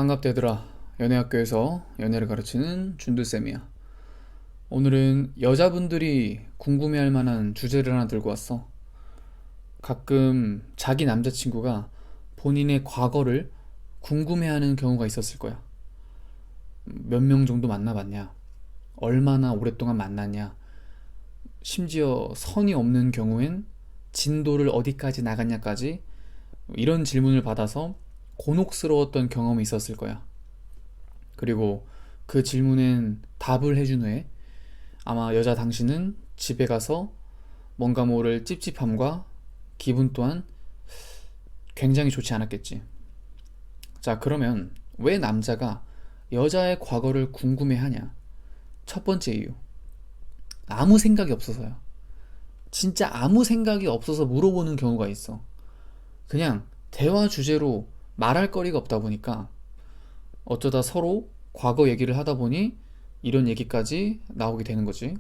반갑다 얘들아. 연애학교에서 연애를 가르치는 준두쌤이야. 오늘은 여자분들이 궁금해할 만한 주제를 하나 들고 왔어. 가끔 자기 남자친구가 본인의 과거를 궁금해하는 경우가 있었을 거야. 몇 명 정도 만나봤냐? 얼마나 오랫동안 만났냐? 심지어 선이 없는 경우엔 진도를 어디까지 나갔냐까지 이런 질문을 받아서 곤혹스러웠던 경험이 있었을 거야. 그리고 그 질문엔 답을 해준 후에 아마 여자 당신은 집에 가서 뭔가 모를 찝찝함과 기분 또한 굉장히 좋지 않았겠지. 자, 그러면 왜 남자가 여자의 과거를 궁금해하냐? 첫 번째 이유. 아무 생각이 없어서야. 진짜 아무 생각이 없어서 물어보는 경우가 있어. 그냥 대화 주제로 말할 거리가 없다 보니까 어쩌다 서로 과거 얘기를 하다 보니 이런 얘기까지 나오게 되는 거지.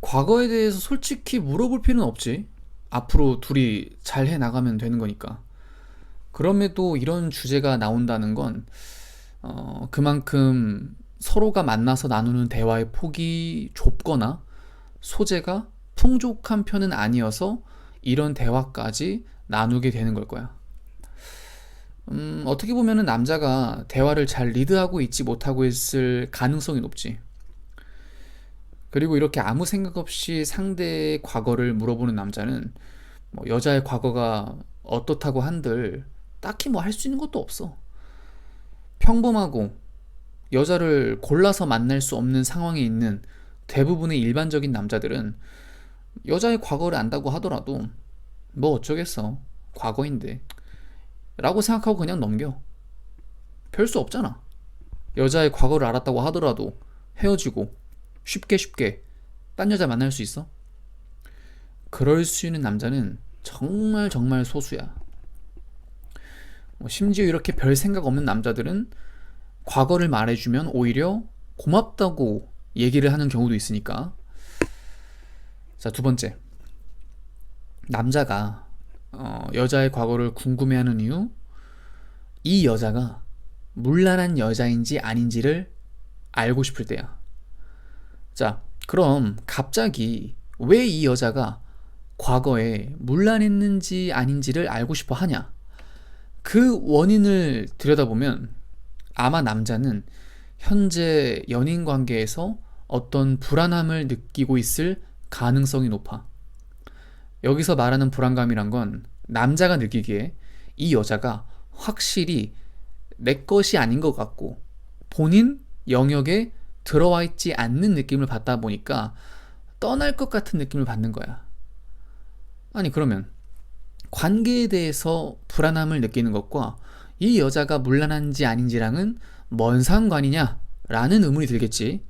과거에 대해서 솔직히 물어볼 필요는 없지. 앞으로 둘이 잘 해 나가면 되는 거니까. 그럼에도 이런 주제가 나온다는 건 그만큼 서로가 만나서 나누는 대화의 폭이 좁거나 소재가 풍족한 편은 아니어서 이런 대화까지 나누게 되는 걸 거야. 어떻게 보면은 남자가 대화를 잘 리드하고 있지 못하고 있을 가능성이 높지. 그리고 이렇게 아무 생각 없이 상대의 과거를 물어보는 남자는 뭐 여자의 과거가 어떻다고 한들 딱히 뭐 할 수 있는 것도 없어. 평범하고 여자를 골라서 만날 수 없는 상황에 있는 대부분의 일반적인 남자들은 여자의 과거를 안다고 하더라도 뭐 어쩌겠어. 과거인데. 라고 생각하고 그냥 넘겨. 별 수 없잖아. 여자의 과거를 알았다고 하더라도 헤어지고 쉽게 딴 여자 만날 수 있어? 그럴 수 있는 남자는 정말 정말 소수야. 심지어 이렇게 별 생각 없는 남자들은 과거를 말해주면 오히려 고맙다고 얘기를 하는 경우도 있으니까. 자, 두 번째. 남자가 여자의 과거를 궁금해하는 이유, 이 여자가 문란한 여자인지 아닌지를 알고 싶을 때야. 자, 그럼 갑자기 왜 이 여자가 과거에 문란했는지 아닌지를 알고 싶어 하냐? 그 원인을 들여다보면 아마 남자는 현재 연인 관계에서 어떤 불안함을 느끼고 있을 가능성이 높아. 여기서 말하는 불안감이란 건 남자가 느끼기에 이 여자가 확실히 내 것이 아닌 것 같고 본인 영역에 들어와 있지 않는 느낌을 받다 보니까 떠날 것 같은 느낌을 받는 거야. 아니, 그러면 관계에 대해서 불안함을 느끼는 것과 이 여자가 문란한지 아닌지랑은 뭔 상관이냐? 라는 의문이 들겠지.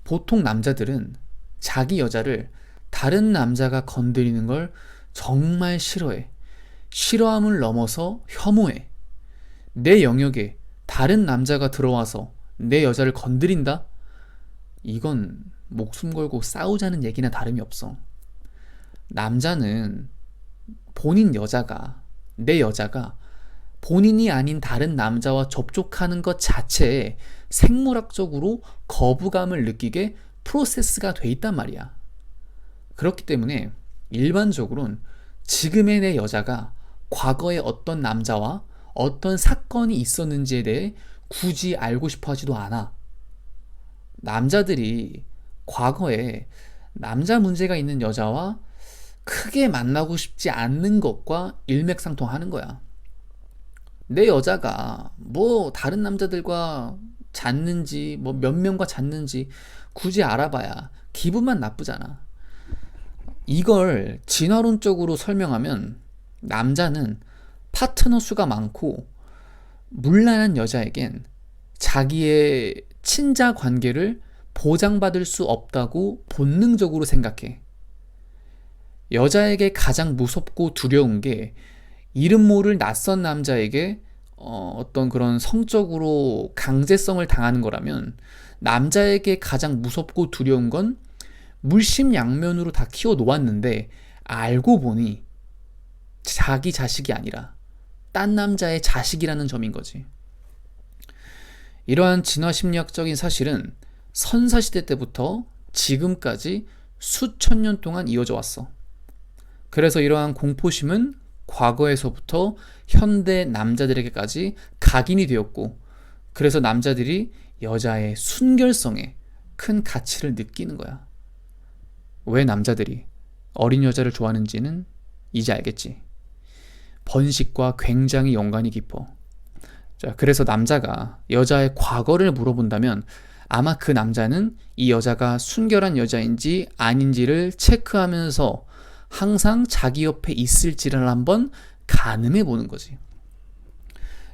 보통 남자들은 자기 여자를 다른 남자가 건드리는 걸 정말 싫어해. 싫어함을 넘어서 혐오해. 내 영역에 다른 남자가 들어와서 내 여자를 건드린다? 이건 목숨 걸고 싸우자는 얘기나 다름이 없어. 남자는 내 여자가 본인이 아닌 다른 남자와 접촉하는 것 자체에 생물학적으로 거부감을 느끼게 프로세스가 돼 있단 말이야. 그렇기 때문에 일반적으로는 지금의 내 여자가 과거에 어떤 남자와 어떤 사건이 있었는지에 대해 굳이 알고 싶어 하지도 않아. 남자들이 과거에 남자 문제가 있는 여자와 크게 만나고 싶지 않는 것과 일맥상통하는 거야. 내 여자가 뭐 다른 남자들과 잤는지 뭐 몇 명과 잤는지 굳이 알아봐야 기분만 나쁘잖아. 이걸 진화론적으로 설명하면 남자는 파트너 수가 많고 문란한 여자에겐 자기의 친자 관계를 보장받을 수 없다고 본능적으로 생각해. 여자에게 가장 무섭고 두려운 게 이름 모를 낯선 남자에게 어떤 그런 성적으로 강제성을 당하는 거라면 남자에게 가장 무섭고 두려운 건 물심양면으로 다 키워 놓았는데 알고 보니 자기 자식이 아니라 딴 남자의 자식이라는 점인 거지. 이러한 진화 심리학적인 사실은 선사시대 때부터 지금까지 수천 년 동안 이어져 왔어. 그래서 이러한 공포심은 과거에서부터 현대 남자들에게까지 각인이 되었고, 그래서 남자들이 여자의 순결성에 큰 가치를 느끼는 거야. 왜 남자들이 어린 여자를 좋아하는지는 이제 알겠지. 번식과 굉장히 연관이 깊어. 자, 그래서 남자가 여자의 과거를 물어본다면 아마 그 남자는 이 여자가 순결한 여자인지 아닌지를 체크하면서 항상 자기 옆에 있을지를 한번 가늠해 보는 거지.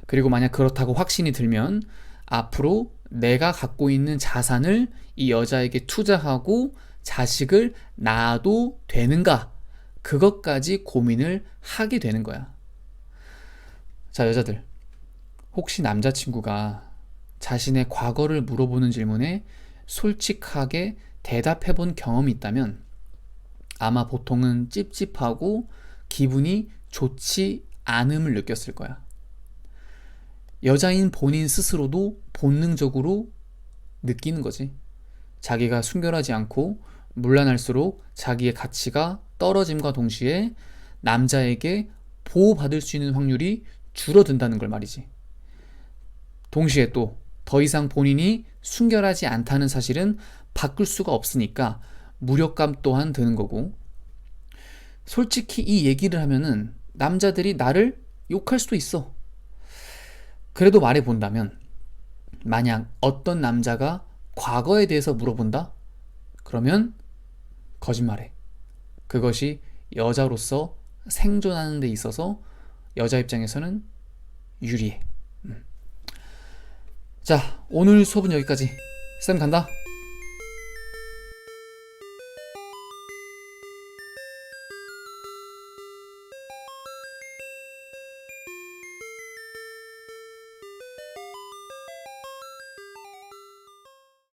그리고 만약 그렇다고 확신이 들면 앞으로 내가 갖고 있는 자산을 이 여자에게 투자하고 자식을 낳아도 되는가, 그것까지 고민을 하게 되는 거야. 자, 여자들, 혹시 남자친구가 자신의 과거를 물어보는 질문에 솔직하게 대답해 본 경험이 있다면 아마 보통은 찝찝하고 기분이 좋지 않음을 느꼈을 거야. 여자인 본인 스스로도 본능적으로 느끼는 거지. 자기가 순결하지 않고 문란할수록 자기의 가치가 떨어짐과 동시에 남자에게 보호받을 수 있는 확률이 줄어든다는 걸 말이지. 동시에 또 더 이상 본인이 순결하지 않다는 사실은 바꿀 수가 없으니까 무력감 또한 드는 거고, 솔직히 이 얘기를 하면은 남자들이 나를 욕할 수도 있어. 그래도 말해본다면, 만약 어떤 남자가 과거에 대해서 물어본다? 그러면 거짓말해. 그것이 여자로서 생존하는 데 있어서 여자 입장에서는 유리해. 자, 오늘 수업은 여기까지. 쌤 간다.